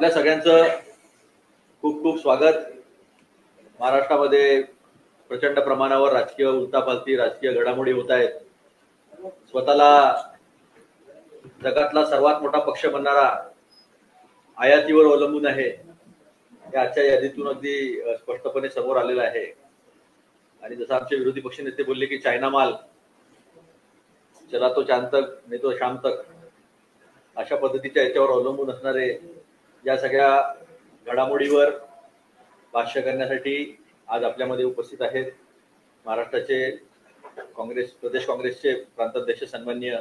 आपल्या सगळ्यांचं खूप खूप स्वागत। महाराष्ट्रामध्ये प्रचंड प्रमाणावर राजकीय उलथापालथी राजकीय घडामोडी होत आहेत। स्वतःला जगातला सर्वात मोठा पक्ष बनणारा आयातीवर अवलंबून आहे हे आजच्या यादीतून अगदी स्पष्टपणे समोर आलेलं आहे। आणि जसं आमचे विरोधी पक्षनेते बोलले की चायना माल चला तो चांद तक नाही तो शाम तक, अशा पद्धतीच्या याच्यावर अवलंबून असणारे या सगळ्या घडामोडीवर भाष्य करण्यासाठी आज आपल्यामध्ये उपस्थित आहेत महाराष्ट्राचे प्रदेश काँग्रेसचे प्रांताध्यक्ष सन्माननीय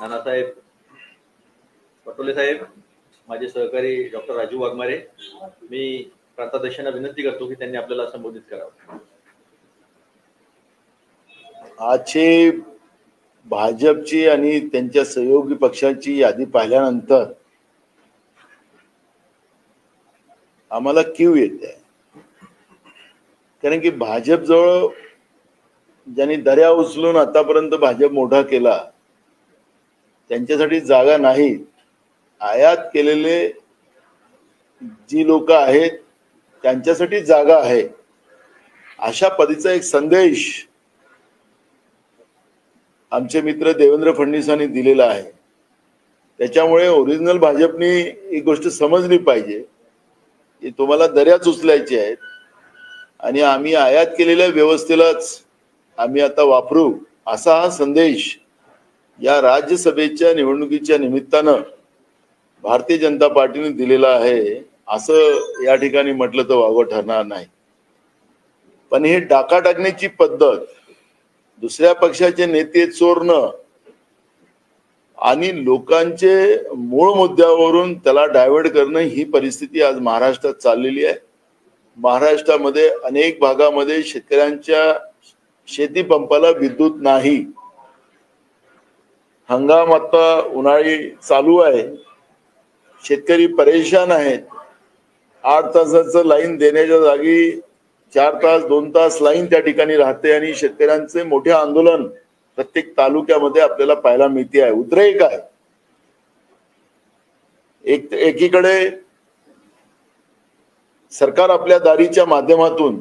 नानासाहेब पटोले साहेब, माझे सहकारी डॉक्टर राजू वाघमारे। मी प्रांताध्यक्षांना विनंती करतो की त्यांनी आपल्याला संबोधित करावं। आजची भाजपची आणि त्यांच्या सहयोगी पक्षांची यादी पाहिल्यानंतर आम्हाला कीव येते, कारण की भाजपजवळ ज्यांनी दर्या उचलून आतापर्यंत भाजप मोठा केला त्यांच्यासाठी जागा नाही। आयात केलेले जी लोक आहेत त्यांच्यासाठी जागा आहे, अशा पद्धतीचा एक संदेश आमचे मित्र देवेंद्र फडणवीसांनी दिलेला आहे। त्याच्यामुळे ओरिजिनल भाजपने एक गोष्ट समजली पाहिजे की तुम्हाला दर्याच उचलायची आहेत आणि आम्ही आयात केलेल्या व्यवस्थेलाच आम्ही आता वापरू, असा हा संदेश या राज्यसभेच्या निवडणुकीच्या निमित्तानं भारतीय जनता पार्टीने दिलेला आहे, असं या ठिकाणी म्हटलं तर वावगं ठरणार नाही। पण हे डाका टाकण्याची पद्धत, दुसऱ्या पक्षाचे नेते चोरणं आणि लोकांचे मूळ मुद्द्यावरून त्याला डायव्हर्ट करणं, ही परिस्थिती आज महाराष्ट्रात चाललेली आहे। महाराष्ट्रामध्ये अनेक भागामध्ये शेतकऱ्यांच्या शेती पंपाला विद्युत नाही। हंगाम आता उन्हाळी चालू आहे, शेतकरी परेशान आहेत। 8 तासाचं लाईन देण्याच्या जागी 4 तास 2 तास लाईन त्या ठिकाणी राहते आणि शेतकऱ्यांचे मोठे आंदोलन प्रत्येक तालुक्यामध्ये आपल्याला पाहायला मिळते आहे, उद्रेक आहे। एकीकडे सरकार आपल्या दारीच्या माध्यमातून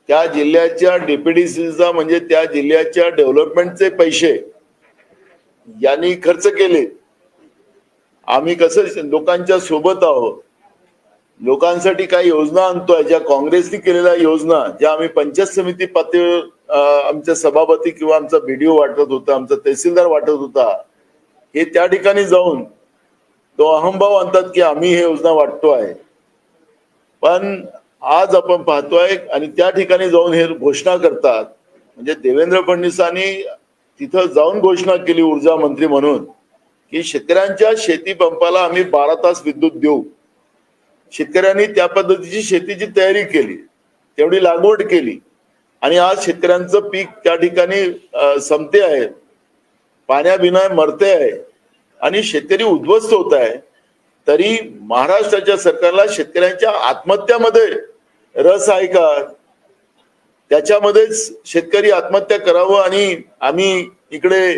त्या जिल्ह्याच्या DPDCचा म्हणजे त्या जिल्ह्याच्या डेव्हलपमेंटचे पैसे यांनी खर्च केले। आम्ही कसं लोकांच्या सोबत आहोत, लोकांसाठी काही योजना आणतोय, ज्या काँग्रेसने केलेल्या योजना, ज्या आम्ही पंचायत समिती पातळीवर आमचे सभापती किंवा आमचा BDO वाटत होता, आमचा तहसीलदार वाटत होता, हे त्या ठिकाणी जाऊन तो अहंभाव आणतात की आम्ही हे योजना वाटतोय। पण आज आपण पाहतोय आणि त्या ठिकाणी जाऊन हे घोषणा करतात, म्हणजे देवेंद्र फडणवीसांनी तिथं जाऊन घोषणा केली ऊर्जा मंत्री म्हणून की शेतकऱ्यांच्या शेती पंपाला आम्ही 12 तास विद्युत देऊ। शेतकऱ्यांनी त्या पद्धतीची शेतीची तयारी केली, तेवढी लागवड केली आणि आज शेतकऱ्यांचं पीक त्या ठिकाणी संपते आहे, पाण्याबिना मरते आहे आणि शेतकरी उद्ध्वस्त होत आहे। तरी महाराष्ट्राच्या सरकारला शेतकऱ्यांच्या आत्महत्यामध्ये रस आहे का? त्याच्यामध्येच शेतकरी आत्महत्या करावं आणि आम्ही इकडे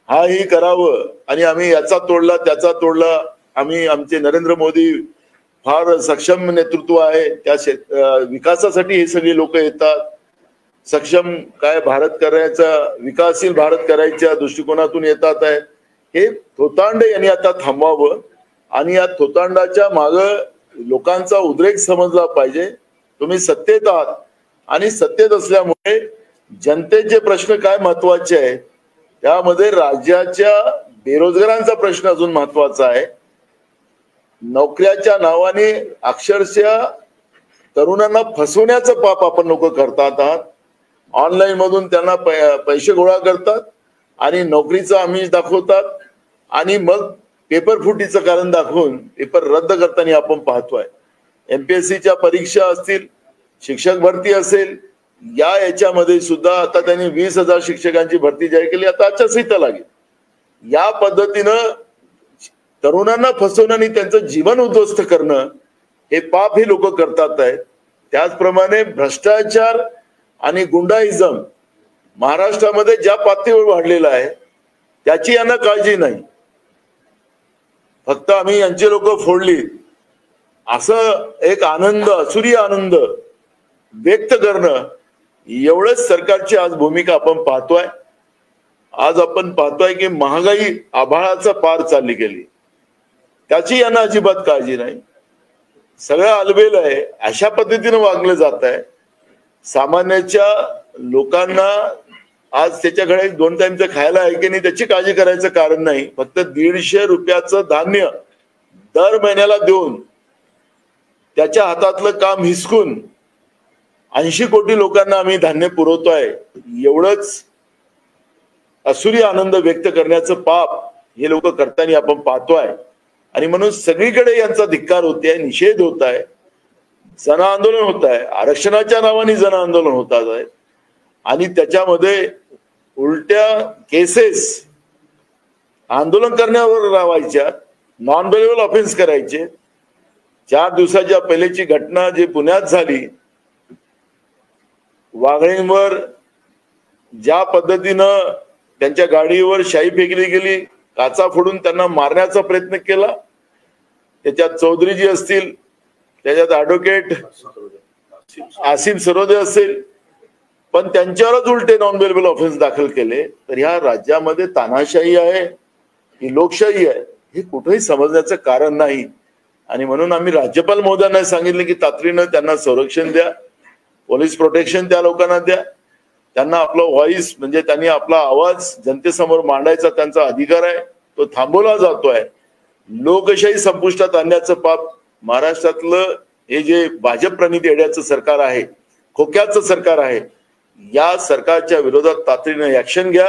हाही करावं आणि आम्ही याचा तोडला त्याचा तोडला। आम्ही आमचे नरेंद्र मोदी फार सक्षम नेतृत्व आहे, त्या विकासासाठी हे सगळे लोक येतात। सक्षम काय भारत करायचा, विकासशील भारत करायच्या दृष्टिकोनातून येतात आहे। हे थोतांड यांनी आता थांबवावं आणि या थोतांडाच्या मागं लोकांचा उद्रेक समजला पाहिजे। तुम्ही सत्तेत आहात आणि सत्तेत असल्यामुळे जनतेचे प्रश्न काय महत्वाचे आहेत, त्यामध्ये राज्याच्या बेरोजगारांचा प्रश्न अजून महत्वाचा आहे। नोकऱ्याच्या नावाने अक्षरशः तरुणांना फसवण्याचं पाप आपण लोक करतात आहात। ऑनलाईन मधून त्यांना पैसे गोळा करतात आणि नोकरीचा आमिष दाखवतात आणि मग पेपर फुटीचं कारण दाखवून पेपर रद्द करताना आपण पाहतोय। MPSCच्या परीक्षा असतील, शिक्षक भरती असेल, याच्यामध्ये सुद्धा आता त्यांनी 20,000 शिक्षकांची भरती जाहीर केली, आता आचारसंहिता लागेल। या पद्धतीनं तरुणांना फसवणं आणि त्यांचं जीवन उद्ध्वस्त करणं हे पाप हे लोक करतात आहेत। त्याचप्रमाणे भ्रष्टाचार आणि गुंडाइझम महाराष्ट्रामध्ये ज्या पातळीवर वाढलेला आहे त्याची यांना काळजी नाही। फक्त आम्ही यांची लोक फोडली, असं एक आनंद, असुरी आनंद व्यक्त करणं, एवढंच सरकारची आज भूमिका आपण पाहतोय. आज आपण पाहतोय की महागाई आभाळाचा पार चालली गेली, त्याची यांना अजिबात काळजी नाही. सगळं अलबेल आहे, अशा पद्धतीने वागलं जात आहे. सामान्याच्या लोकांना आज त्याच्याकडे 2 टाइमचं खायला आहे की नाही त्याची काळजी करायचं कारण नाही. फक्त 150 रुपयाचं धान्य दर महिन्याला देऊन त्याच्या हातातलं काम हिसकून 80 कोटी लोकांना आम्ही धान्य पुरवतोय, एवढंच असुरी आनंद व्यक्त करण्याचं पाप हे लोक करताना आपण पाहतोय. आणि म्हणून सगळीकडे यांचा धिक्कार होत आहे, निषेध होत आहे, जन आंदोलन होत आहे, आरक्षणाच्या नावाने जन आंदोलन होतात आहेत. आणि त्याच्यामध्ये उलट्या केसेस आंदोलन करण्यावर लावायच्या, नॉन बेलेबल ऑफेन्स करायचे. 4 दिवसाच्या पहिल्याची घटना जी पुण्यात झाली, वाघळींवर ज्या पद्धतीनं त्यांच्या गाडीवर शाई फेकली गेली, काचा फोडून त्यांना मारण्याचा प्रयत्न केला, त्याच्यात चौधरीजी असतील, त्याच्यात ॲडव्होकेट आसिम सरोदे असेल, पण त्यांच्यावरच उलटे नॉन बेलेबल ऑफेन्स दाखल केले. तर ह्या राज्यामध्ये तानाशाही आहे की लोकशाही आहे हे कुठेही समजण्याचं कारण नाही. आणि म्हणून आम्ही राज्यपाल महोदयांना सांगितले की तातडीनं त्यांना संरक्षण द्या, पोलीस प्रोटेक्शन त्या लोकांना द्या. त्यांना आपला व्हॉइस म्हणजे त्यांनी आपला आवाज जनतेसमोर मांडायचा त्यांचा अधिकार आहे, तो थांबवला जातोय. लोकशाही संपुष्टात आणण्याचं पाप महाराष्ट्रातलं हे जे भाजप प्रणित येड्याचं सरकार आहे, खोक्याचं सरकार आहे, या सरकारच्या विरोधात तातडीने ऍक्शन घ्या.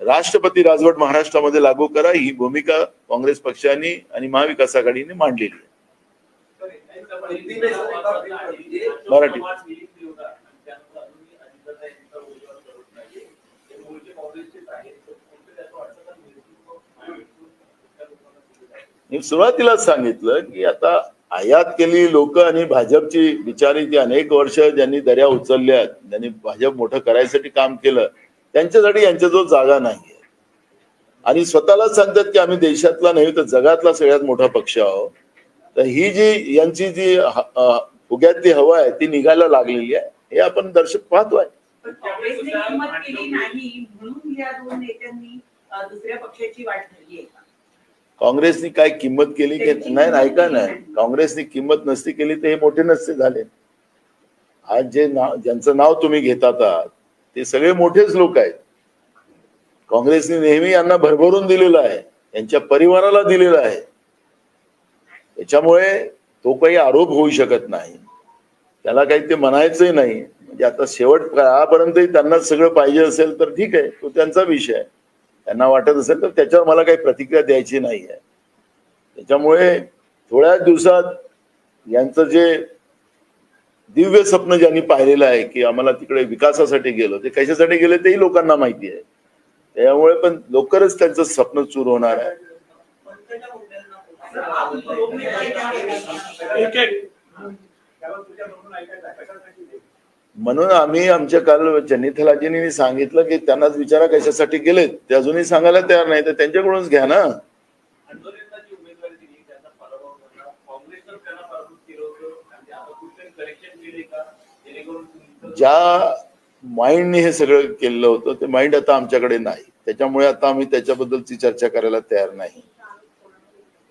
राष्ट्रपती राजवट महाराष्ट्रामध्ये लागू करा, ही भूमिका काँग्रेस पक्षाने आणि महाविकास आघाडीने मांडलेली आहे. मराठी सुरुवातीलाच सांगितलं की आता आयात केलेली लोक आणि भाजपची बिचारी जी अनेक वर्ष ज्यांनी दर्या उचलल्या, ज्यांनी भाजप मोठं करायसाठी काम केलं, त्यांच्यासाठी यांच्याजवळ जागा नाहीये. आणि स्वतःलाच सांगतात की आम्ही देशातला नाही तर जगातला सगळ्यात मोठा पक्ष आहोत. तर ही जी यांची जी फुग्यातली हवा आहे ती निघायला लागलेली आहे, हे आपण दर्शक पाहतोय. काँग्रेसनी काय किंमत केली की नाही? ऐका नाही, काँग्रेसनी किंमत नसती केली तर हे मोठे नसते झाले. आज जे ज्यांचं नाव तुम्ही घेतात ते सगळे मोठेच लोक आहेत. काँग्रेसने नेहमी यांना भरभरून दिलेला आहे, यांच्या परिवाराला दिलेला आहे. त्याच्यामुळे तो काही आरोप होऊ शकत नाही, त्याला काही ते म्हणायचंही नाही. म्हणजे आता शेवट काळापर्यंतही त्यांना सगळं पाहिजे असेल तर ठीक आहे, तो त्यांचा विषय आहे. त्यांना वाटत असेल तर त्याच्यावर मला काही प्रतिक्रिया द्यायची नाही आहे. त्याच्यामुळे थोड्याच दिवसात यांचं जे दिव्य स्वप्न ज्यांनी पाहिलेलं आहे की आम्हाला तिकडे विकासासाठी गेलो, ते कशासाठी गेले तेही लोकांना माहिती आहे. त्यामुळे पण लवकरच त्यांचं स्वप्न चूर होणार आहे. म्हणून आम्ही आमच्या काल चन्नीथलाजींनी सांगितलं की त्यांनाच विचारा कशासाठी गेलेत, ते अजूनही सांगायला तयार नाही, तर त्यांच्याकडूनच घ्या ना. ज्या माइंडने हे सगळं केलेलं होतं ते माइंड आता आमच्याकडे नाही, त्याच्यामुळे आता आम्ही त्याच्याबद्दलची चर्चा करायला तयार नाही.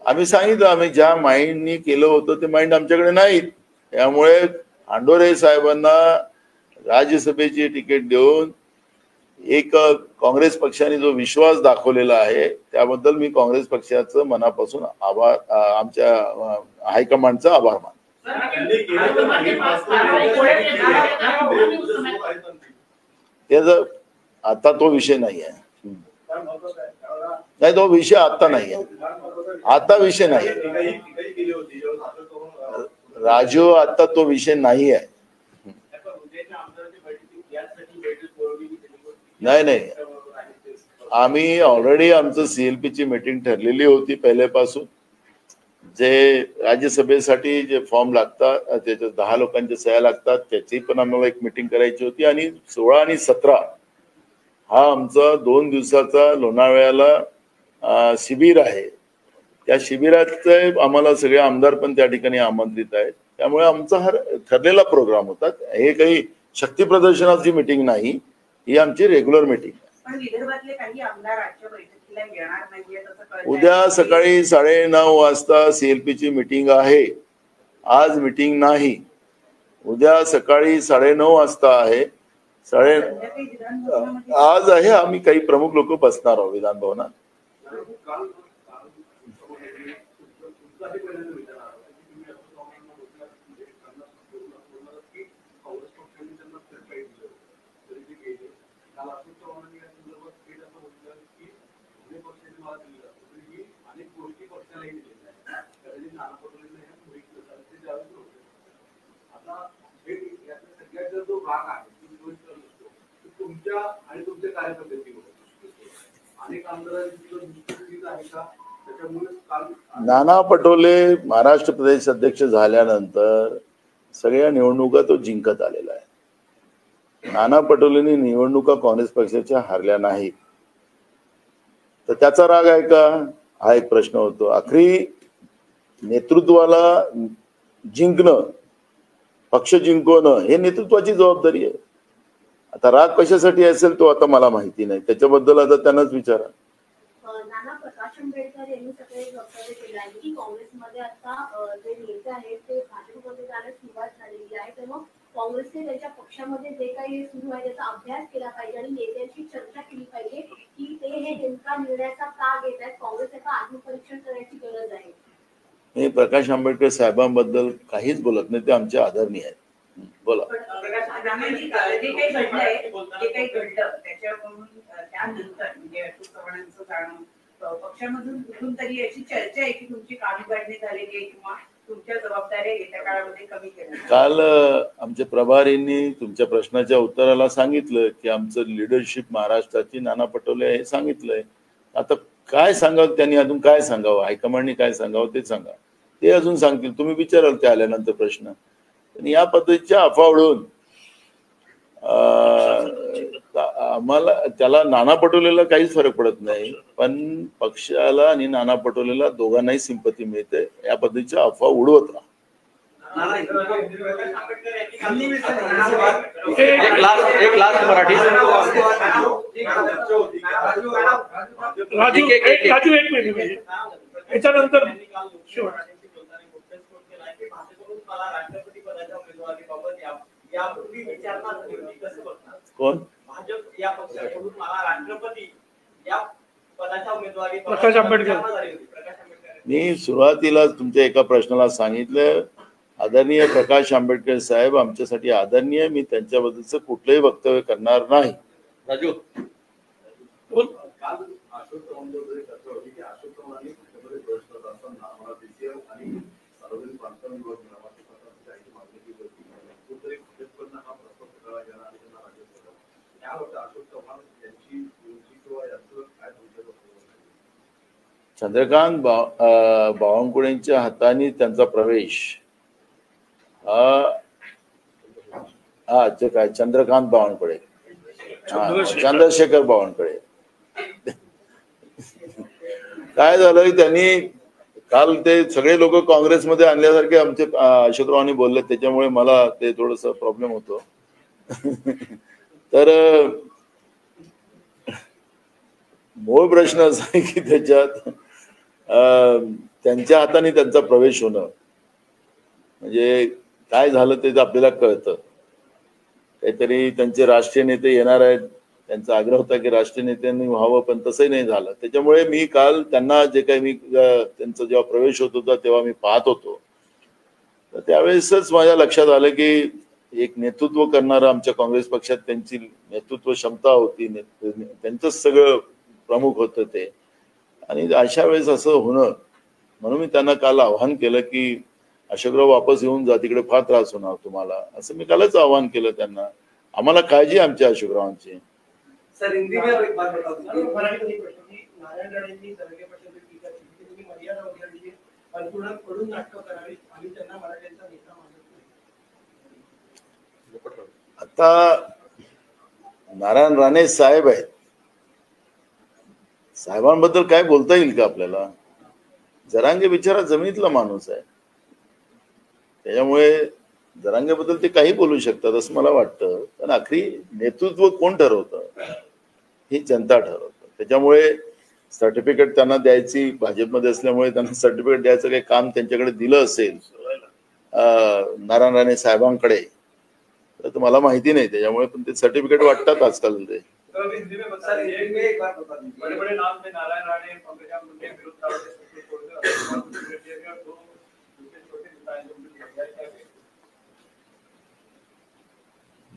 आम्ही सांगितलं आम्ही ज्या माइंडनी केलं होतं ते माइंड आमच्याकडे नाही. त्यामुळे आंडोरे साहेबांना राज्यसभेची तिकीट देऊन एक काँग्रेस पक्षाने जो विश्वास दाखवलेला आहे त्याबद्दल मी काँग्रेस पक्षाचं मनापासून आभार, आमच्या हायकमांडचा आभार मानतो. त्याचा आता तो विषय नाही आहे. नाही, तो विषय आता नाही आहे, आता विषय नाही राजू, आता तो विषय नाही आहे. नाही, आम्ही ऑलरेडी आमचं CLPची मीटिंग ठरलेली होती पहिल्यापासून. जे राज्यसभेसाठी जे फॉर्म लागतात त्याच्यात 10 लोकांच्या सह्या लागतात, त्याची पण आम्हाला एक मीटिंग करायची होती. आणि 16 आणि 17 हा आमचा 2 दिवसाचा लोणावळ्याला शिबिर आहे. त्या शिबिराचे आम्हाला सगळे आमदार पण त्या ठिकाणी आमंत्रित आहेत. त्यामुळे आमचा हा ठरलेला प्रोग्राम होता. हे काही शक्ती प्रदर्शनाची मीटिंग नाही, ही आमची रेग्युलर मीटिंग. पण विदर्भातले काही आमदार आजच्या बैठकीला येणार नाहीये असं कळतंय. उद्या सकाळी 9:30 वाजता सीएलपीची मीटिंग आहे. आज मीटिंग नाही, उद्या सकाळी 9:30 वाजता आहे. आज आहे. आम्ही काही प्रमुख लोक बसणार आहोत विधान भवनात. नाना पटोले महाराष्ट्र प्रदेश अध्यक्ष झाल्यानंतर सगळ्या निवडणुका तो जिंकत आलेला आहे. नाना पटोलेंनी निवडणुका काँग्रेस पक्षाच्या हारल्या नाहीत, तर त्याचा राग आहे का, हा एक प्रश्न होतो. आखरी नेतृत्वाला जिंकणं, पक्ष जिंकवणं हे नेतृत्वाची जबाबदारी आहे. आता राग कशासाठी असेल तो आता मला माहिती नाही, त्याच्याबद्दल आता त्यांनाच विचारा. नाना प्रकाश आंबेडकर यांनी सगळे वक्तव्य केले आहे की काँग्रेसमध्ये आता जे नेते आहेत ते भाजपमध्ये जाण्यास सुरुवात झालेली आहे, तर मग काँग्रेसने त्यांच्या पक्षामध्ये जे काही सुरू आहे त्याचा अभ्यास केला पाहिजे आणि नेत्यांशी चर्चा केली पाहिजे की ते हे नेमका निर्णयाचा का घेत आहेत. काँग्रेस याचा आत्मपरीक्षण करण्याची गरज आहे. मी प्रकाश आंबेडकर साहेबांबद्दल काहीच बोलत नाही, ते आमचे आदरणीय आहेत. बोला. जे काही घडलंय, जे काही घडलं त्याच्यावरून त्यानंतर म्हणजे अशोक चव्हाणांचं जाणं पक्षामधून कुठून तरी याची चर्चा आहे की तुमची कामकाजणी झालेली आहे किंवा तुमच्या जबाबदाऱ्या येत्या काळामध्ये कमी केल्या. काल आमच्या प्रभारींनी तुमच्या प्रश्नाच्या उत्तराला सांगितलं की आमचं लिडरशिप महाराष्ट्राची नाना पटोले हे सांगितलंय. आता काय सांगावं त्यांनी, अजून काय सांगावं, हायकमांडनी काय सांगावं ते सांगा, ते अजून सांगतील. तुम्ही विचाराल ते आल्यानंतर प्रश्न. या पद्धतीच्या अफवा उडवून आम्हाला त्याला नाना पटोलेला काहीच फरक पडत नाही, पण पक्षाला आणि नाना पटोलेला दोघांनाही सिंपती मिळते. या पद्धतीच्या अफवा उडवत राहा. एक लास्ट मराठी. राजू एक मिनिट याच्यानंतर कोण प्रकाश आंबेडकर. मी सुरुवातीला तुमच्या एका प्रश्नाला सांगितलं, आदरणीय प्रकाश आंबेडकर साहेब आमच्यासाठी आदरणीय, मी त्यांच्याबद्दलचं कुठलंही वक्तव्य करणार नाही. राजू चंद्रकांत बावनकुळेंच्या हाताने त्यांचा प्रवेश काय चंद्रकांत बावनकुळे, चंद्रशेखर बावनकुळे. काय झालं त्यांनी काल ते सगळे लोक काँग्रेसमध्ये आणल्यासारखे आमचे अशोकरावांनी बोलले, त्याच्यामुळे मला ते थोडस प्रॉब्लेम होतो. तर मूळ प्रश्न असा आहे की त्याच्यात त्यांच्या हाताने त्यांचा प्रवेश होणं म्हणजे काय झालं ते आपल्याला कळतं. काहीतरी त्यांचे राष्ट्रीय नेते येणार आहेत, त्यांचा आग्रह होता की राष्ट्रीय नेत्यांनी व्हावं, पण तसंही नाही झालं. त्याच्यामुळे मी काल त्यांना जे काही मी त्यांचा जेव्हा प्रवेश होत होता तेव्हा मी पाहत होतो, तर त्यावेळेसच माझ्या लक्षात आलं की एक नेतृत्व करणारं आमच्या काँग्रेस पक्षात त्यांची नेतृत्व क्षमता होती, त्यांचंच सगळं प्रमुख होतं ते. आणि अशा वेळेस असं होणं, म्हणून मी त्यांना काल आव्हान केलं की अशोकराव वापस येऊन जा, तिकडे फार त्रास होणार तुम्हाला, असं मी कालच आव्हान केलं त्यांना. आम्हाला काळजी आमच्या अशोकरावांची. आता नारायण राणे साहेब आहेत, साहेबांबद्दल काय बोलता येईल का आपल्याला? जरांगे बिचारा जमिनीतला माणूस आहे, त्याच्यामुळे जरांगेबद्दल ते काही बोलू शकतात असं मला वाटतं. पण आखरी नेतृत्व कोण ठरवतं ही जनता ठरवतं. त्याच्यामुळे सर्टिफिकेट त्यांना द्यायची, भाजपमध्ये असल्यामुळे त्यांना सर्टिफिकेट द्यायचं काही काम त्यांच्याकडे दिलं असेल नारायण राणे साहेबांकडे तर मला माहिती नाही. त्याच्यामुळे पण ते सर्टिफिकेट वाटतात आजकाल ते.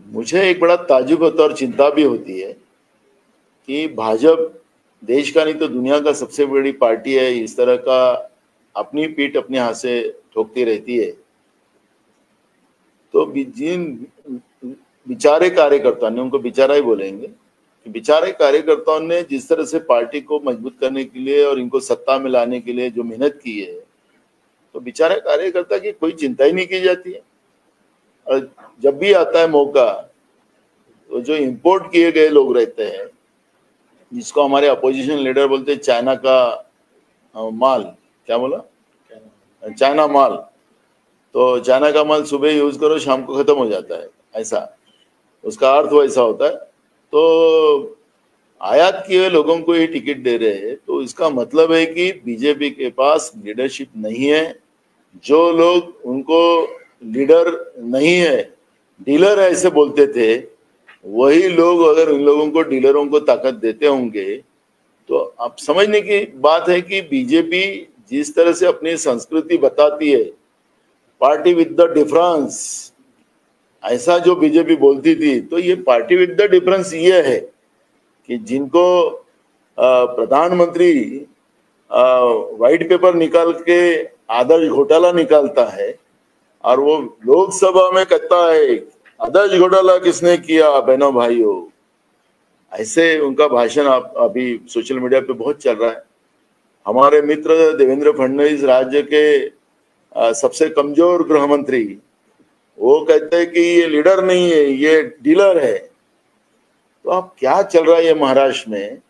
मुझे एक बड़ा ताजुब होता और चिंता भी होती है कि भाजपा देश का नहीं तो दुनिया का सबसे बड़ी पार्टी है, इस तरह का अपनी पीठ अपने हाथ से ठोकती रहती है. तो जिन बेचारे कार्यकर्ता ने, उनको बेचारा ही बोलेंगे, कि बेचारे कार्यकर्ताओं ने जिस तरह से पार्टी को मजबूत करने के लिए और इनको सत्ता में लाने के लिए जो मेहनत की है, तो बेचारे कार्यकर्ता की कोई चिंता ही नहीं की जाती है. और जब भी आता है मौका तो जो इंपोर्ट किए गए लोग रहते हैं, जिसको हमारे अपोजिशन लीडर बोलते हैं चाइना का माल, क्या बोला, चाइना माल, तो चाइना का माल सुबह यूज करो शाम को खत्म हो जाता है, ऐसा उसका अर्थ वैसा होता है. तो आयात किए लोगों को ये टिकट दे रहे हैं, तो इसका मतलब है कि बीजेपी के पास लीडरशिप नहीं है. जो लोग उनको लीडर नहीं है, डीलर ऐसे बोलते थे, वही लोग अगर उन लोगों को, डीलरों को ताकत देते होंगे तो अब समझने की बात है कि बीजेपी जिस तरह से अपनी संस्कृति बताती है, पार्टी विद द डिफरेंस, ऐसा जो बीजेपी बोलती थी, तो ये पार्टी विद द डिफरेंस ये है कि जिनको प्रधानमंत्री व्हाइट पेपर निकाल के आदर्श घोटाला निकालता है और वो लोकसभा में कहता है आदर्श घोटाला किसने किया बहनों भाइयों, ऐसे उनका भाषण आप अभी सोशल मीडिया पे बहुत चल रहा है. हमारे मित्र देवेंद्र फडणवीस, राज्य के सबसे कमजोर गृह मंत्री, वो कहते हैं कि ये लीडर नहीं है, ये डीलर है. तो अब क्या चल रहा है ये महाराष्ट्र में?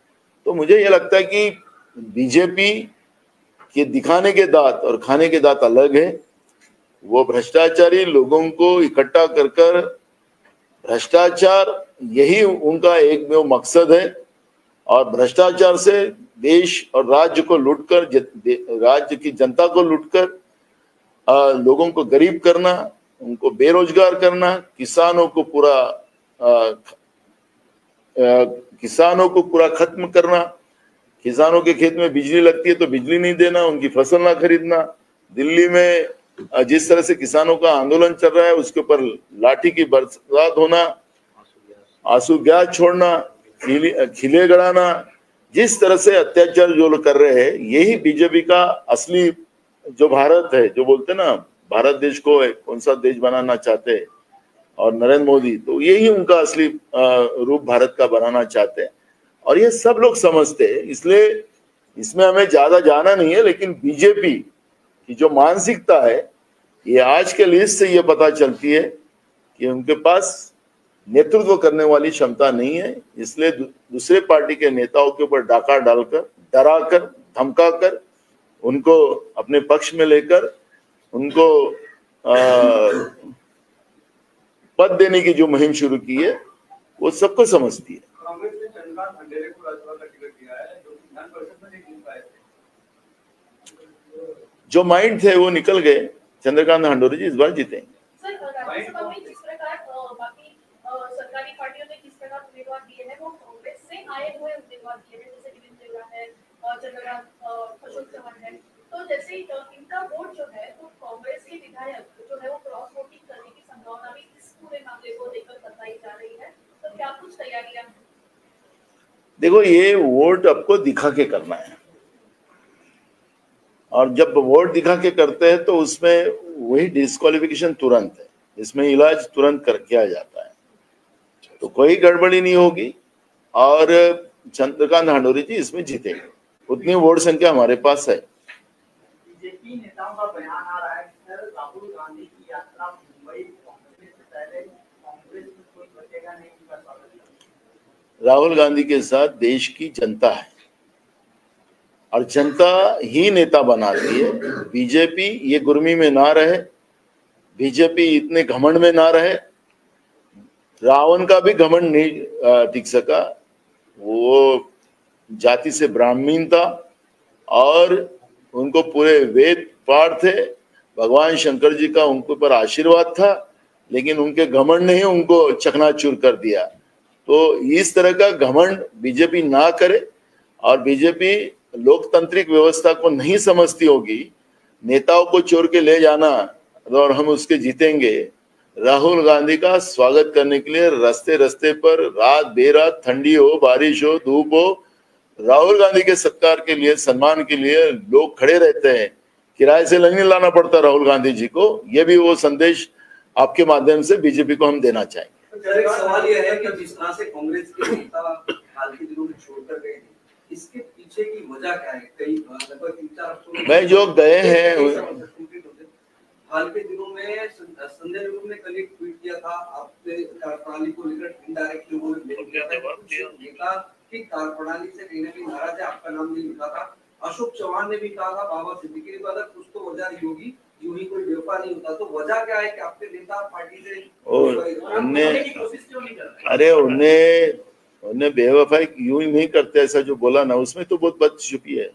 तो मुझे ये लगता है कि बीजेपी के दिखाने के दांत और खाने के दांत अलग है. वो भ्रष्टाचारी लोगों को इकट्ठा कर कर, भ्रष्टाचार यही उनका एकमेव मकसद है, और भ्रष्टाचार से देश और राज्य को लूटकर, राज्य की जनता को लूटकर लोगों को गरीब करना, उनको बेरोजगार करना, किसानों को पूरा खत्म करना. किसानों के खेत में बिजली लगती है तो बिजली नहीं देना, उनकी फसल ना खरीदना. दिल्ली में जिस तरह से किसानों का आंदोलन चल रहा है, उसके ऊपर लाठी की बरसात होना, आंसू गैस छोड़ना, खिले गड़ाना, जिस तरह से अत्याचार जो लोग कर रहे हैं, यही बीजेपी का असली जो भारत है, जो बोलते ना भारत देश को कौन सा देश बनाना चाहते हैं, और नरेंद्र मोदी, तो यही उनका असली रूप भारत का बनाना चाहते हैं. और ये सब लोग समझते हैं, इसलिए इसमें हमें ज्यादा जाना नहीं है. लेकिन बीजेपी की जो मानसिकता है, ये आज के लिस्ट से ये पता चलती है कि उनके पास नेतृत्व करने वाली क्षमता नहीं है. इसलिए दूसरे पार्टी के नेताओं के ऊपर डाका डालकर, डराकर, धमकाकर, उनको अपने पक्ष में लेकर उनको पद देने की जो मुहिम शुरू की है, वो सबको समझती है. कांग्रेस ने चंद्रकांत खंडेरे को राज्यसभा का टिकट दिया है, जो कि विधान परिषद में नहीं जीत पाए थे. जो माइंड थे वो निकल गए. चंद्रकांत हंडोरे जी इस बार जीतेंगे. सर, राज्यसभा में जिस प्रकार बाकी सरकारी पार्टियों ने किस प्रकार उम्मीदवार दिए हैं, वो कांग्रेस से आए हुए उम्मीदवार दिए हैं, जैसे विपिन देवरा है, चंद्रकांत अशोक चव्हाण है. तो जैसे इनका वोट जो है, तो कांग्रेस के विधायक जो है वो क्रॉस वोटिंग करने की संभावना भी इस पूरे मामले को लेकर बताई जा रही है. तो क्या कुछ तैयारियां? देखो, ये वोट आपको दिखा के करना है, और जब वोट दिखा के करते हैं तो उसमें वही डिस्क्वालिफिकेशन तुरंत है, इसमें इलाज तुरंत कर किया जाता है, तो कोई गड़बड़ी नहीं होगी. और चंद्रकांत हंडोरे जी इसमें जीतेंगे. उतनी वोट संख्या हमारे पास है. बीजेपी नेताओं का बयान आ रहा है कि सर, राहुल गांधी की यात्रा मुंबई पहुंचने से पहले कांग्रेस में कोई बचेगा नहीं कर पाएगा. राहुल गांधी के साथ देश की जनता है. और जनता ही नेता बनाती है। बीजेपी ये गुर्मी में ना रहे, बीजेपी इतने घमंड में ना रहे। रावण का भी घमंड नहीं टिक सका, वो जाति से ब्राह्मण था और उनको पूरे वेद पाठ थे, भगवान शंकर जी का उनके ऊपर आशीर्वाद था, लेकिन उनके घमंड ने ही उनको चकनाचूर कर दिया। तो इस तरह का घमंड बीजेपी ना करे, और बीजेपी लोकतांत्रिक व्यवस्था को नहीं समझती होगी। नेताओं को चोर के ले जाना और हम उसके जीतेंगे। राहुल गांधी का स्वागत करने के लिए रास्ते रास्ते पर रात बेरात, ठंडी हो, बारिश हो, धूप हो, राहुल गांधी के सत्कार के लिए, सम्मान के लिए लोग खड़े रहते हैं। किराए से नहीं लाना पड़ता राहुल गांधी जी को। ये भी वो संदेश आपके माध्यम से बीजेपी को हम देना चाहेंगे। एक सवाल यह है कि जिस तरह से कांग्रेस के नेता हाल के दिनों में छोड़कर गए, इसके पीछे की वजह क्या है? कई लगभग 3-4 हफ्तों मैं जो गए हैं हाल के दिनों में संजय निरुपम ने कल एक ट्वीट किया था, आपसे कार्यप्रणाली को लेकर इनडायरेक्टली उन्होंने नेता की कार्यप्रणाली से कहीं ना कहीं नाराज है, आपका नाम नहीं लिखा था। अशोक चौहान ने भी कहा था बाबा सिद्दीकी ने कहा कुछ तो वजह नहीं होगी, यूं ही कोई बेवफा नहीं होता। तो वजह क्या है कि आपके नेता पार्टी से अरे उन्हें बेवफाई यूं ही नहीं करते, ऐसा जो बोला ना उसमें तो बहुत बात छुपी है।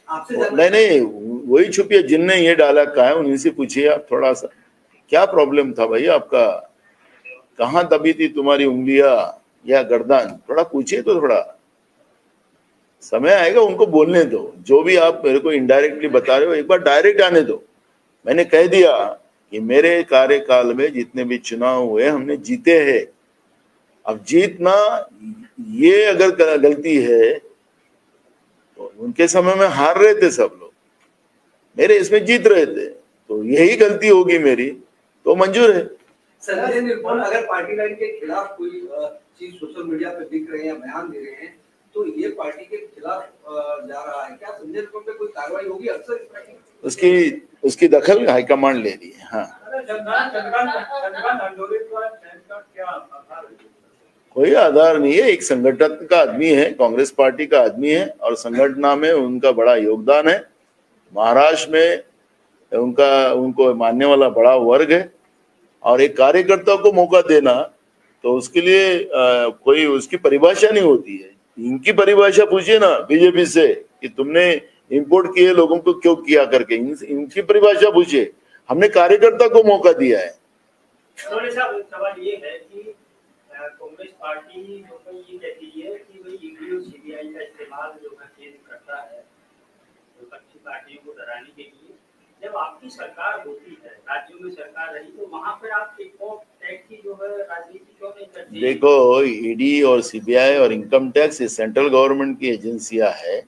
नहीं वही छुपी है जिनने ये डाला कहा है, उन्हीं से पूछिए आप। थोड़ा सा क्या प्रॉब्लम था भाई आपका, कहाँ दबी थी तुम्हारी उंगलियां या गर्दन, थोड़ा पूछिए तो। थोड़ा समय आएगा, उनको बोलने दो। जो भी आप मेरे को इनडायरेक्टली बता रहे हो, एक बार डायरेक्ट आने दो। मैंने कह दिया कि मेरे कार्यकाल में जितने भी चुनाव हुए हमने जीते हैं। अब जीतना ये अगर गलती है तो उनके समय में हार रहे थे सब लोग, मेरे इसमें जीत रहे थे, तो यही गलती होगी मेरी तो मंजूर है। संजय निरुपम अगर पार्टी लाइन के खिलाफ कोई चीज सोशल मीडिया पे दिख रहे हैं या बयान दे रहे हैं तो ये पार्टी के खिलाफ जा रहा है, क्या संजय निरुपम पे कोई कार्रवाई होगी? अक्सर उसकी दखल हाईकमांड ले रही है। हाँ, कोई आधार नहीं है। एक संगठन का आदमी है, कांग्रेस पार्टी का आदमी है, और संगठन में उनका बड़ा योगदान है। महाराष्ट्र में उनको मानने वाला बड़ा वर्ग है, और एक कार्यकर्ता को मौका देना तो उसके लिए कोई उसकी परिभाषा नहीं होती है। इनकी परिभाषा पूछिए ना बीजेपी से कि तुमने इंपोर्ट किए लोगों को क्यों किया करके, इनकी परिभाषा पूछिए। हमने कार्यकर्ता को मौका दिया है। सवाल ये है कि कांग्रेस पार्टी ये कहती है कि भाई ईडी और सीबीआई का इस्तेमाल जो है केंद्र करता है विपक्षी पार्टियों को डराने के लिए। जब आपकी सरकार होती है, राज्यों में सरकार रही, तो वहां पर आप टैक्स की जो है राजनीति क्यों नहीं करते? देखो, ईडी और सीबीआई और इनकम टैक्स ये सेंट्रल गवर्नमेंट की एजेंसियां है।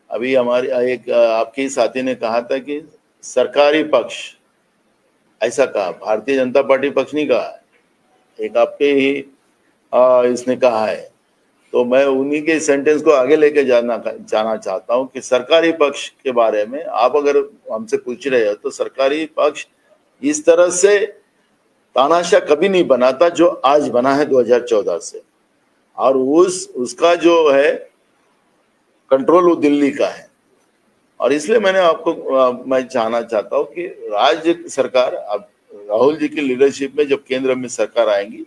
अभी हमारे एक आपके साथी ने कहा था कि सरकारी पक्ष, ऐसा कहा, भारतीय जनता पार्टी पक्ष नहीं कहा, एक आपके ही इसने कहा है। तो मैं उन्हीं के सेंटेंस को आगे लेके जाना चाहता हूं कि सरकारी पक्ष के बारे में आप अगर हमसे पूछ रहे हो तो सरकारी पक्ष इस तरह से तानाशाह कभी नहीं बना था जो आज बना है 2014 से, और उसका जो है कंट्रोल वो दिल्ली का है। और इसलिए मैंने आपको मैं जानना चाहता हूं कि राज्य सरकार, अब राहुल जी की लीडरशिप में जब केंद्र में सरकार आएंगी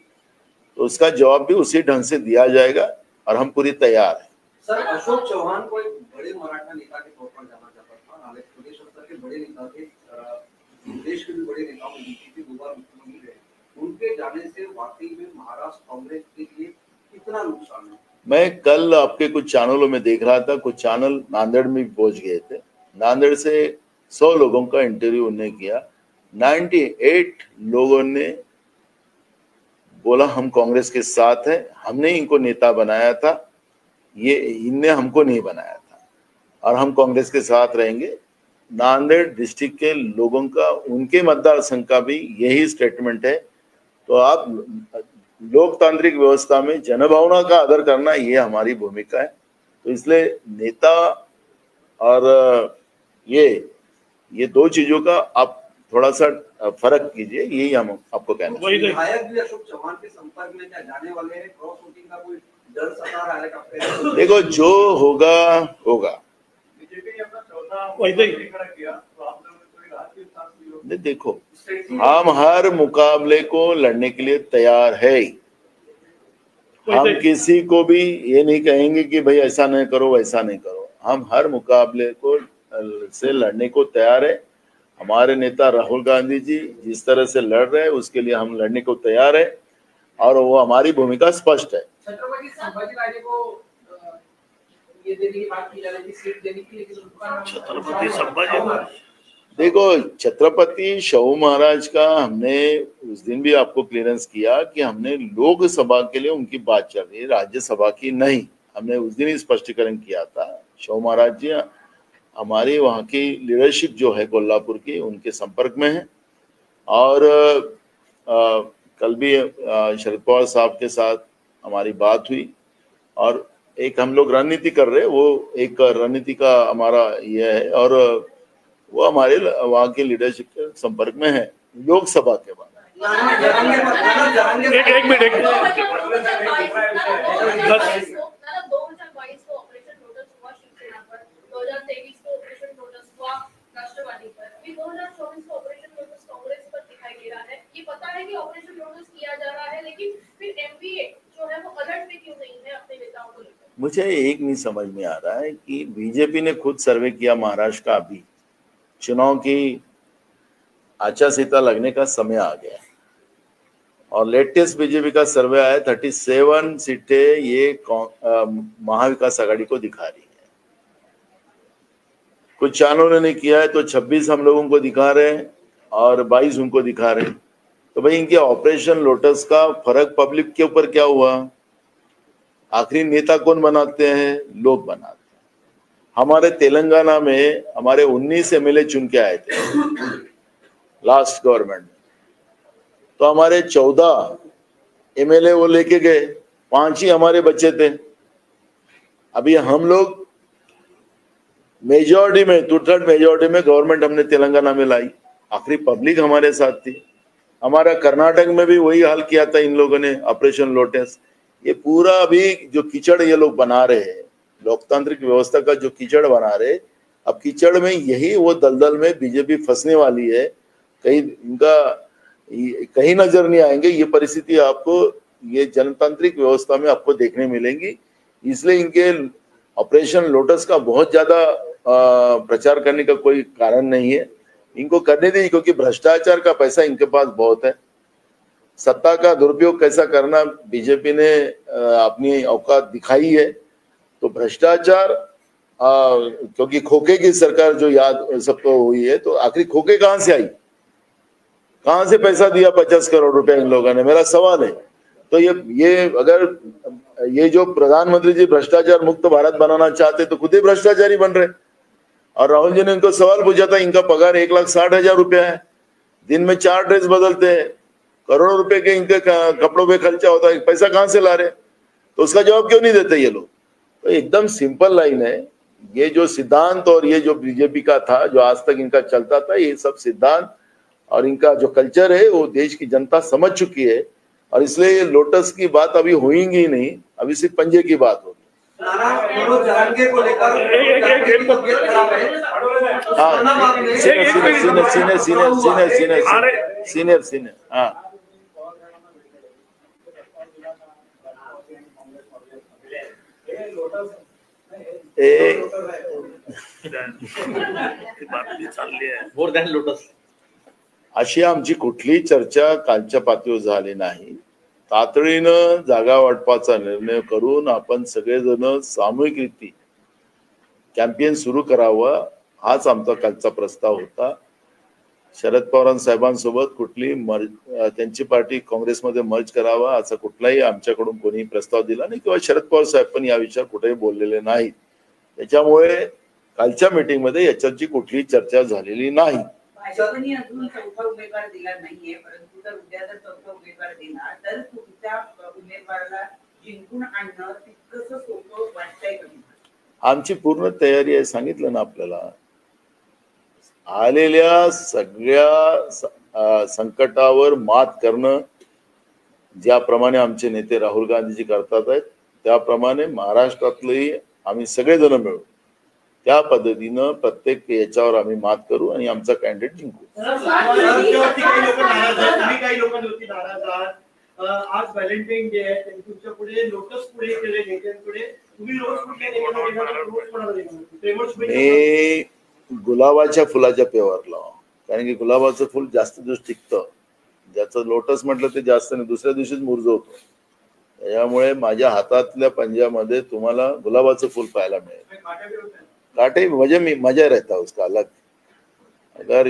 तो उसका जवाब भी उसी ढंग से दिया जाएगा, और हम पूरी तैयार हैं। सर, अशोक चौहान को एक बड़े मराठा नेता के तौर पर जाना जाता था, हालांकि प्रदेश स्तर के बड़े नेता थे, देश के भी बड़े नेताओं में बीजेपी 2 बार मुख्यमंत्री रहे। उनके जाने से वाकई में महाराष्ट्र कांग्रेस के लिए कितना नुकसान है? मैं कल आपके कुछ चैनलों में देख रहा था, कुछ चैनल नांदेड़ में भी पहुंच गए थे। नांदेड़ से 100 लोगों का इंटरव्यू उन्होंने किया, 98 लोगों ने बोला हम कांग्रेस के साथ हैं, हमने इनको नेता बनाया था, ये इनने हमको नहीं बनाया था, और हम कांग्रेस के साथ रहेंगे। नांदेड़ डिस्ट्रिक्ट के लोगों का, उनके मतदार संघ का भी यही स्टेटमेंट है। तो आप लोकतांत्रिक व्यवस्था में जनभावना का आदर करना, ये हमारी भूमिका है। तो इसलिए नेता और ये 2 चीजों का आप थोड़ा सा फर्क कीजिए, यही हम आपको कहना है। विधायक भी अशोक चौहान के संपर्क में क्या जाने वाले हैं? क्रॉस वोटिंग का कोई डर सता रहा है? देखो, जो होगा होगा, देखो, हम हर मुकाबले को लड़ने के लिए तैयार है। हम किसी को भी ये नहीं कहेंगे कि भाई ऐसा नहीं करो वैसा नहीं करो। हम हर मुकाबले को से लड़ने को तैयार है। हमारे नेता राहुल गांधी जी जिस तरह से लड़ रहे हैं उसके लिए हम लड़ने को तैयार है और वो हमारी भूमिका स्पष्ट है। छत्रपति संभाजीराजे को ये देने की बात की जा रही थी, सीट देने की, लेकिन छत्रपति संभाजी, देखो, छत्रपति शिवाजी महाराज का हमने उस दिन भी आपको क्लियरेंस किया कि हमने लोकसभा के लिए उनकी बात चल रही है, राज्यसभा की नहीं। हमने उस दिन ही स्पष्टीकरण किया था। शिवाजी महाराज जी हमारी वहाँ की लीडरशिप जो है कोल्हापुर की, उनके संपर्क में है। और कल भी शरद पवार साहब के साथ हमारी बात हुई और एक हम लोग रणनीति कर रहे हैं। वो एक रणनीति का हमारा ये है और वो हमारे वहाँ के लीडरशिप के संपर्क में है लोकसभा के बाद। एक मिनट, राष्ट्रवादी पर 2024 को ऑपरेशन लोटस कांग्रेस पर दिखाई दे रहा है। ये पता है कि ऑपरेशन लोटस किया जा रहा है, लेकिन फिर एमवीए जो है वो अलर्ट पे क्यों नहीं है अपने नेताओं को लेकर? मुझे एक नहीं समझ में आ रहा है कि बीजेपी ने खुद सर्वे किया महाराष्ट्र का, अभी चुनाव की आचार संहिता लगने का समय आ गया और लेटेस्ट बीजेपी का सर्वे आया 37 सीटें ये महाविकास आघाड़ी को दिखा रही है। कुछ चैनलों ने किया है तो 26 हम लोगों को दिखा रहे हैं और 22 उनको दिखा रहे हैं। तो भाई इनके ऑपरेशन लोटस का फर्क पब्लिक के ऊपर क्या हुआ? आखिरी नेता कौन बनाते हैं? लोग बनाते हैं। हमारे तेलंगाना में हमारे 19 एमएलए चुन के आए थे लास्ट गवर्नमेंट में, तो हमारे 14 एमएलए वो लेके गए, 5 ही हमारे बच्चे थे। अभी हम लोग मेजॉरिटी में, 2/3 मेजॉरिटी में गवर्नमेंट हमने तेलंगाना में लाई। आखिरी पब्लिक हमारे साथ थी। हमारा कर्नाटक में भी वही हाल किया था इन लोगों ने, ऑपरेशन लोटस। ये पूरा अभी जो कीचड़ ये लोग बना रहे हैं, लोकतांत्रिक व्यवस्था का जो कीचड़ बना रहे, अब कीचड़ में यही वो दलदल में बीजेपी फंसने वाली है। कहीं इनका कहीं नजर नहीं आएंगे। ये परिस्थिति आपको ये जनतांत्रिक व्यवस्था में आपको देखने मिलेंगी। इसलिए इनके ऑपरेशन लोटस का बहुत ज्यादा प्रचार करने का कोई कारण नहीं है। इनको करने दीजिए, क्योंकि भ्रष्टाचार का पैसा इनके पास बहुत है। सत्ता का दुरुपयोग कैसा करना बीजेपी ने अपनी औकात दिखाई है। तो भ्रष्टाचार क्योंकि खोखे की सरकार जो याद सबको हुई है, तो आखिरी खोखे कहां से आई? कहां से पैसा दिया 50 करोड़ रुपया इन लोगों ने? मेरा सवाल है। तो ये अगर ये जो प्रधानमंत्री जी भ्रष्टाचार मुक्त भारत बनाना चाहते तो खुद ही भ्रष्टाचारी बन रहे। और राहुल जी ने इनको सवाल पूछा था, इनका पगार 1,60,000 रुपया है, दिन में 4 ड्रेस बदलते हैं, करोड़ों रुपए के इनके कपड़ों पे खर्चा होता है, पैसा कहां से ला रहे? तो उसका जवाब क्यों नहीं देते ये लोग? तो एकदम सिंपल लाइन है। ये जो सिद्धांत और ये जो बीजेपी का था, जो आज तक इनका चलता था, ये सब सिद्धांत और इनका जो कल्चर है वो देश की जनता समझ चुकी है। और इसलिए ये लोटस की बात अभी होगी नहीं, अभी सिर्फ पंजे की बात होगी। को लेकर सीनियर हाँ, मोर दॅन लोटस अशी आमची कुठलीही चर्चा कालच्या पातळीवर झाली नाही। तातडीनं जागा वाटपाचा निर्णय करून आपण सगळेजण सामूहिकरित्या कॅम्पेन सुरू करावा, हाच आमचा कालचा प्रस्ताव होता। शरद पवार साहेबांसोबत कुठली त्यांची पार्टी काँग्रेसमध्ये मर्ज करावा असा कुठलाही आमच्याकडून कोणी प्रस्ताव दिला नाही किंवा शरद पवार साहेब पण या विषयावर कुठेही बोललेले नाहीत। त्याच्यामुळे कालच्या मीटिंग मध्ये याच्याची कुठलीही चर्चा झालेली नाही। भाजपने अजून चौथा उमेदवार दिला नाहीये, परंतु जर उद्या जर चौथा उमेदवार दिला तर तुमच्या उमेदवाराला जिंकून आणणं तितकंसं सोपं वाटतंय का? आमची पूर्ण तयारी आहे, सांगितलं ना आपल्याला। आलेल्या सगळ्या संकटावर मात करणं ज्याप्रमाणे आमचे नेते राहुल गांधीजी करतात आहेत, त्याप्रमाणे महाराष्ट्रातलेही आम्ही सगळेजण मिळून त्या पद्धतीनं प्रत्येक याच्यावर आम्ही मात करू आणि आमचा कॅन्डिडेट जिंकू. काही लोकांवरती नाराज आहात. आज व्हॅलेंटाईन डे आहे, तुमच्या पुढे लोटस पुढे केले नेत्यांपुढे, तुम्ही मी गुलाबाच्या फुलाच्या पेवरला, कारण की गुलाबाचं फुल जास्त दिवस टिकतं. ज्याचं लोटस म्हटलं ते जास्त नाही, दुसऱ्या दिवशीच मुरझवतो. त्याच्यामुळे माझ्या हातातल्या पंजामध्ये तुम्हाला गुलाबाचं फुल पाहायला मिळेल. काटे म्हणजे मी मजा रहता उसका अलग. अगर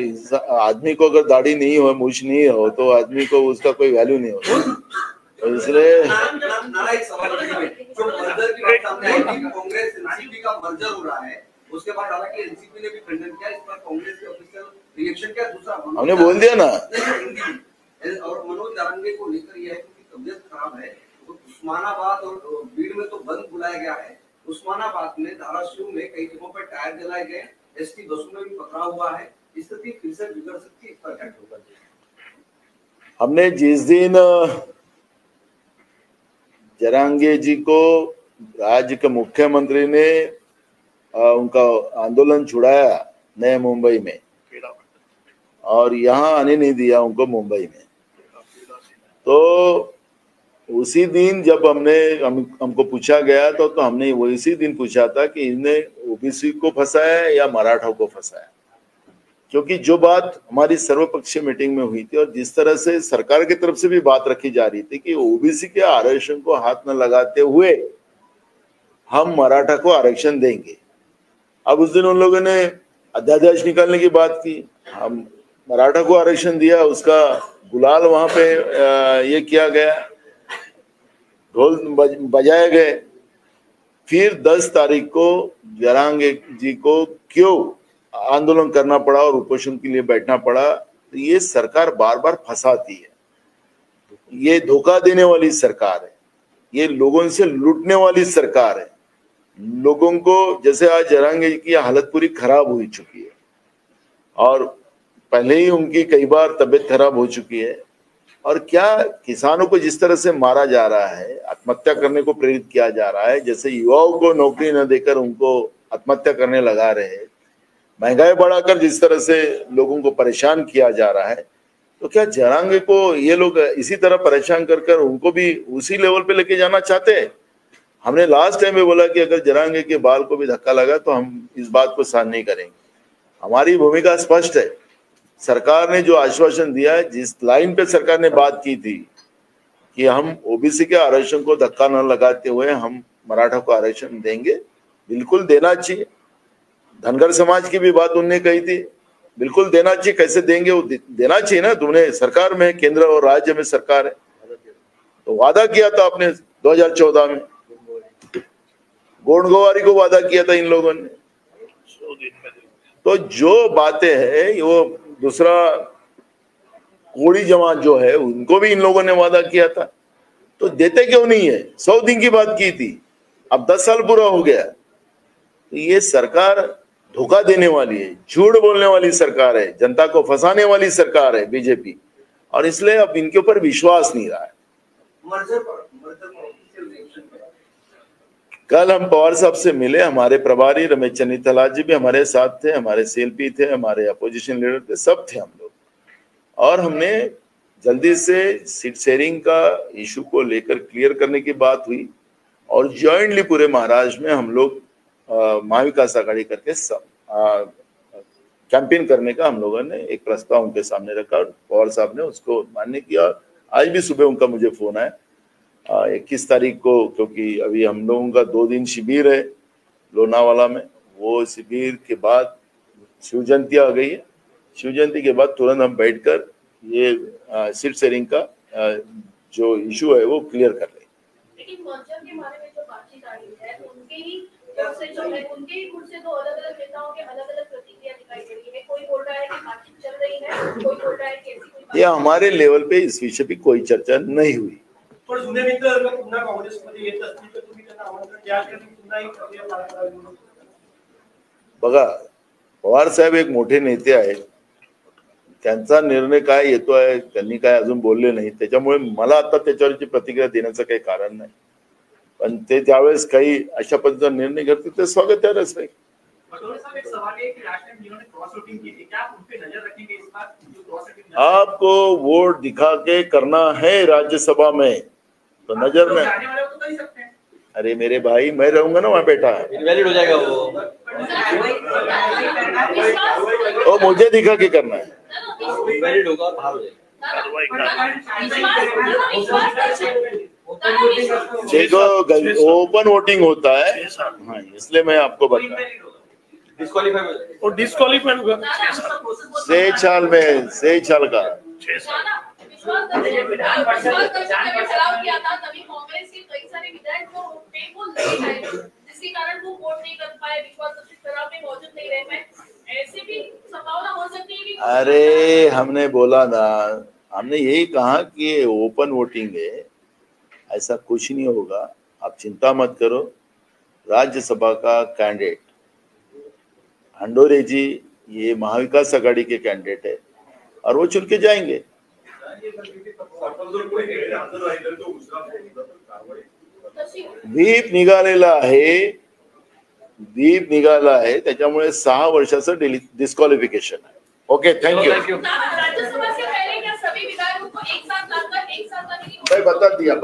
आदमी को अगर दाढ़ी नहीं हो, मूछ नहीं हो, तो आदमी को उसका कोई वैल्यू नहीं होता. तो इसलिए कांग्रेस एनसीपी का मर्जर हो रहा है, उसके बाद हालांकि एनसीपी ने भी खंडन किया, इस पर कांग्रेस के ऑफिशियल रिएक्शन क्या? दूसरा हमने बोल दिया ना, और मनोज नारंगे को लेकर यह है कि तबियत खराब है, तो उस्मानाबाद और भीड़ में तो बंद बुलाया गया है. उस्मानाबाद में, धाराशिव में कई जगहों पर टायर जलाए गए, एसटी बसों में भी पकड़ा हुआ है. स्थिति फिर से बिगड़ सकती है, इस पर क्या होगा? हमने जिस दिन जरांगे जी को राज्य के मुख्यमंत्री ने उनका आंदोलन छुड़ाया नए मुंबई में और यहाँ आने नहीं दिया उनको मुंबई में, तो उसी दिन जब हमको पूछा गया तो हमने वो इसी दिन पूछा था कि इन्हें ओबीसी को फंसाया या मराठा को फंसाया. क्योंकि जो बात हमारी सर्वपक्षीय मीटिंग में हुई थी और जिस तरह से सरकार की तरफ से भी बात रखी जा रही थी कि ओबीसी के आरक्षण को हाथ न लगाते हुए हम मराठा को आरक्षण देंगे. अब उस दिन उन लोगों ने अध्यादेश निकालने की बात की, हम मराठा को आरक्षण दिया, उसका गुलाल वहां पे ये किया गया, ढोल बजाए गए. फिर 10 तारीख को जरांगे जी को क्यों आंदोलन करना पड़ा और उपोषण के लिए बैठना पड़ा? तो ये सरकार बार बार फंसाती है, ये धोखा देने वाली सरकार है, ये लोगों से लूटने वाली सरकार है. लोगों को जैसे आज जरांगे जी की हालत पूरी खराब हो चुकी है और पहले ही उनकी कई बार तबीयत खराब हो चुकी है. और क्या किसानों को जिस तरह से मारा जा रहा है, आत्महत्या करने को प्रेरित किया जा रहा है, जैसे युवाओं को नौकरी न देकर उनको आत्महत्या करने लगा रहे हैं, महंगाई बढ़ाकर जिस तरह से लोगों को परेशान किया जा रहा है, तो क्या जरांगे को ये लोग इसी तरह परेशान कर उनको भी उसी लेवल पे लेके जाना चाहते हैं? हमने लास्ट टाइम में बोला कि अगर जरांगे के बाल को भी धक्का लगा तो हम इस बात को सहन नहीं करेंगे. हमारी भूमिका स्पष्ट है. सरकार ने जो आश्वासन दिया है, जिस लाइन पे सरकार ने बात की थी कि हम ओबीसी के आरक्षण को धक्का न लगाते हुए हम मराठा को आरक्षण देंगे, बिल्कुल देना चाहिए. धनगर समाज की भी बात उन्होंने कही थी, बिल्कुल देना चाहिए. कैसे देंगे? वो देना चाहिए ना. तुमने सरकार में, केंद्र और राज्य में सरकार है, तो वादा किया था आपने 2014 में, गोंडगोवारी को वादा किया था इन लोगों ने. तो जो बातें हैं, वो दूसरा कोड़ी जमात जो है उनको भी इन लोगों ने वादा किया था, तो देते क्यों नहीं है? 100 दिन की बात की थी, अब 10 साल पूरा हो गया. तो ये सरकार धोखा देने वाली है, झूठ बोलने वाली सरकार है, जनता को फंसाने वाली सरकार है बीजेपी, और इसलिए अब इनके ऊपर विश्वास नहीं रहा है. कल हम पवार साहब से मिले, हमारे प्रभारी रमेश चन्नीथला जी भी हमारे साथ थे, हमारे सीएलपी थे, हमारे अपोजिशन लीडर थे, सब थे हम लोग. और हमने जल्दी से सीट शेयरिंग का इशू को लेकर क्लियर करने की बात हुई और जॉइंटली पूरे महाराष्ट्र में हम लोग महाविकास आघाड़ी करके कैंपेन करने का हम लोगों ने एक प्रस्ताव उनके सामने रखा और पवार साहब ने उसको मान्य किया. आज भी सुबह उनका मुझे फोन आया 21 तारीख को, क्योंकि अभी हम लोगों का 2 दिन शिविर है लोनावाला में, वो शिविर के बाद शिव जयंती आ गई है. शिव जयंती के बाद तुरंत हम बैठकर ये सीट शेयरिंग का जो इशू है वो क्लियर कर रहे हैं. लेकिन मर्जर के बारे में जो बातचीत आ रही है, उनके ही उनके ही खुद से 2 अलग-अलग नेताओं के अलग-अलग प्रतिक्रिया दिखाई दे रही है. कोई बोल रहा है कि बातचीत चल रही है, कोई बोल रहा है कि ऐसी कोई. ये हमारे लेवल पे इस विषय पे कोई चर्चा नहीं हुई. पण जुने मित्र पुन्हा काँग्रेसमध्ये येत असतील तर तुम्ही त्यांना आमंत्रण द्या की पुन्हा एक प्रक्रिया पार करावी म्हणून. बघा, पवार साहेब एक मोठे नेते आहेत, त्यांचा निर्णय काय येतोय, त्यांनी काय अजून बोलले नाही, त्याच्यामुळे मला आता त्याच्यावरची प्रतिक्रिया देण्याचं काही कारण नाही. पण ते त्यावेळेस काही अशा पद्धतीचा निर्णय घेतील ते स्वागतार्हच आहे. पटोले साहब, एक सवाल है कि लास्ट टाइम जिन्होंने क्रॉस वोटिंग की थी, क्या आप उन पे नजर रखेंगे इस बार जो क्रॉस वोटिंग? आपको वोट दिखा के करना है राज्यसभा में, तो नजर में जाने वाले तो कर ही सकते हैं। अरे मेरे भाई, मैं रहूंगा ना वहाँ बैठा है, इनवैलिड हो जाएगा वो। वो मुझे दिखा के करना है। इनवैलिड होगा और बाहर हो जाएगा। कार्रवाई का देखो, ओपन वोटिंग होता है, 6 साल हाँ, इसलिए मैं आपको बता, डिस्क्वालीफाई हो जाएगा। और डिस्क्वालीफाइड होगा 6 साल 6 साल में 6 साल का 6 साल। किया था, तभी कांग्रेस के कई सारे विधायक जो पेपर नहीं आए, जिसके कारण वो वोट नहीं कर पाए, विश्वास ठराव में मौजूद नहीं रह पाए। ऐसी भी संभावना हो सकती है कि अरे हमने बोला ना, हमने यही कहा कि ये ओपन वोटिंग है, ऐसा कुछ नहीं होगा, आप चिंता मत करो। राज्यसभा का कैंडिडेट हंडोरे जी ये महाविकास आघाड़ी के कैंडिडेट है और वो चुन के जाएंगे। व्हीप निघाला आहे त्याच्यामुळे 6 वर्षाचं डिस्क्वालिफिकेशन आहे। Okay, thank you. राज्यसभा से पहले क्या सभी विधायकों को एक साथ लाकर एक साथ बता दिया